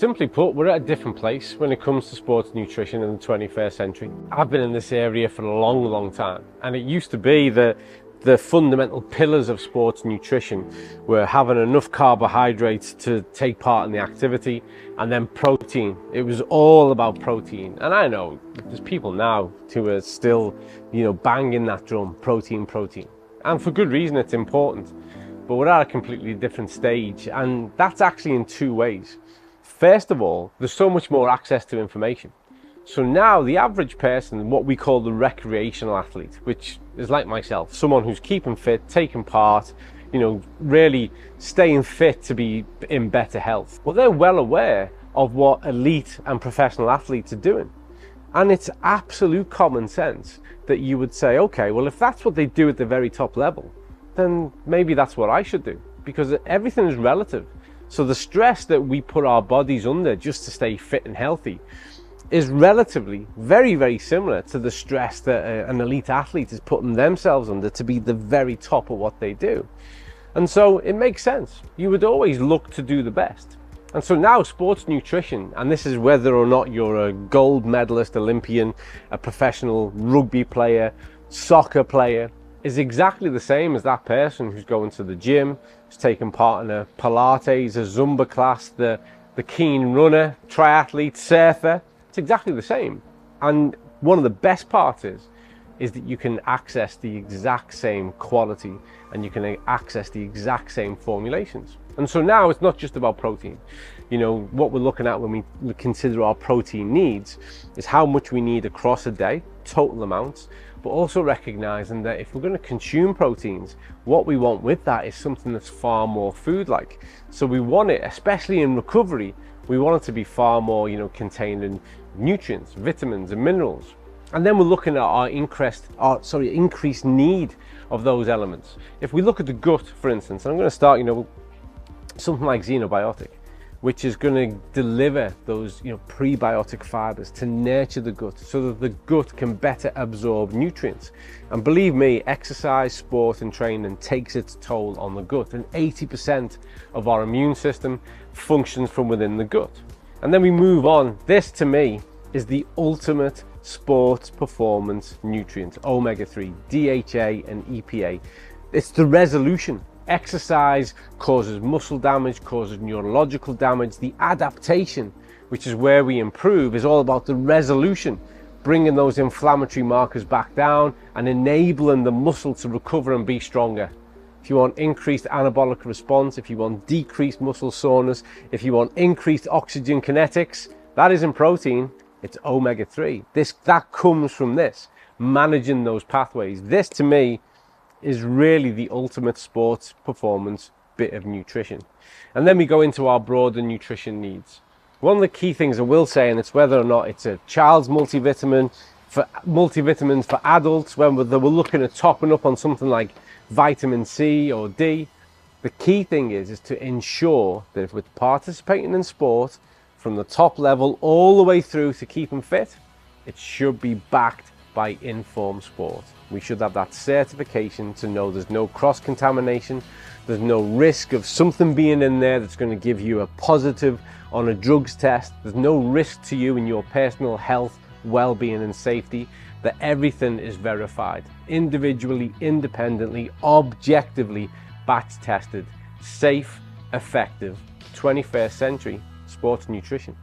Simply put, we're at a different place when it comes to sports nutrition in the 21st century. I've been in this area for a long time, and it used to be that the fundamental pillars of sports nutrition were having enough carbohydrates to take part in the activity, and then protein. It was all about protein. And I know there's people now who are still, banging that drum, protein. And for good reason, it's important. But we're at a completely different stage, and that's actually in two ways. First of all, there's so much more access to information. So now the average person, what we call the recreational athlete, which is like myself, someone who's keeping fit, taking part, really staying fit to be in better health. Well, they're well aware of what elite and professional athletes are doing. And it's absolute common sense that you would say, okay, well, if that's what they do at the very top level, then maybe that's what I should do, because everything is relative. So the stress that we put our bodies under just to stay fit and healthy is relatively very similar to the stress that an elite athlete is putting themselves under to be the very top of what they do. And so it makes sense. You would always look to do the best. And so now sports nutrition, and this is whether or not you're a gold medalist Olympian, a professional rugby player, soccer player, is exactly the same as that person who's going to the gym, who's taking part in a Pilates, a Zumba class, the keen runner, triathlete, surfer. It's exactly the same. And one of the best parts is that you can access the exact same quality and you can access the exact same formulations. And so now it's not just about protein. What we're looking at when we consider our protein needs is how much we need across a day, total amounts, but also recognizing that if we're going to consume proteins, what we want with that is something that's far more food-like. So we want it, especially in recovery, we want it to be far more, contained in nutrients, vitamins and minerals. And then we're looking at our increased need of those elements. If we look at the gut, for instance, and I'm going to start, something like Xenobiotic, which is going to deliver those prebiotic fibers to nurture the gut so that the gut can better absorb nutrients. And believe me, exercise, sport and training takes its toll on the gut, and 80% of our immune system functions from within the gut. And then we move on. This to me is the ultimate sports performance nutrient, omega-3, DHA and EPA. It's the resolution. Exercise causes muscle damage, causes neurological damage. The adaptation, which is where we improve, is all about the resolution, bringing those inflammatory markers back down and enabling the muscle to recover and be stronger. If you want increased anabolic response, if you want decreased muscle soreness, if you want increased oxygen kinetics, that isn't protein, it's omega-3. That comes from this, managing those pathways. This to me is really the ultimate sports performance bit of nutrition. And then we go into our broader nutrition needs. One of the key things I will say, and it's whether or not it's a child's multivitamin, for multivitamins for adults, when we're looking at topping up on something like vitamin C or D, the key thing is to ensure that if we're participating in sport from the top level all the way through to keeping fit, it should be backed by Informed Sport. We should have that certification to know there's no cross-contamination, there's no risk of something being in there that's going to give you a positive on a drugs test, there's no risk to you in your personal health, well-being and safety, that everything is verified, individually, independently, objectively, batch tested, safe, effective, 21st century sports nutrition.